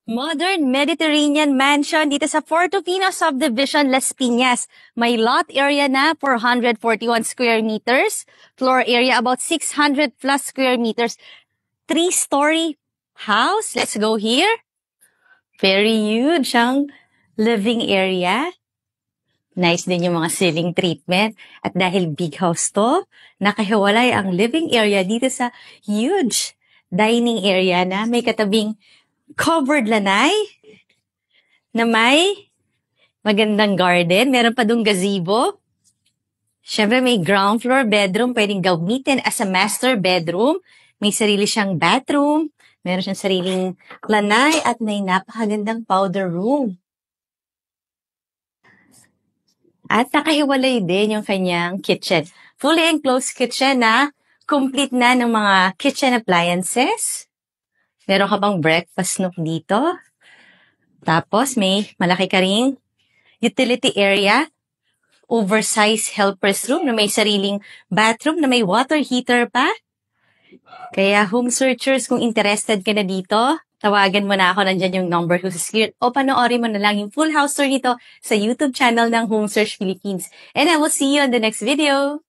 Modern Mediterranean mansion dito sa Portofino Subdivision, Las Piñas. May lot area na 441 square meters. Floor area about 600 plus square meters. 3-story house. Let's go here. Very huge ang living area. Nice din yung mga ceiling treatment. At dahil big house to, nakahiwalay ang living area dito sa huge dining area na may katabing covered lanay na may magandang garden. Meron pa dong gazebo. Siyempre may ground floor bedroom pwedeng gamitin as a master bedroom. May sarili siyang bathroom. Meron siyang sariling lanay at may napakagandang powder room. At nakahiwalay din yung kanyang kitchen. Fully enclosed kitchen na complete na ng mga kitchen appliances. Meron ka bang breakfast nook dito? Tapos may malaki ka ring utility area, oversized helper's room na may sariling bathroom na may water heater pa. Kaya home searchers, kung interested ka na dito, tawagan mo na ako, nandyan yung number ko sa screen o panoorin mo na lang yung full house tour nito sa YouTube channel ng Home Search Philippines. And I will see you on the next video.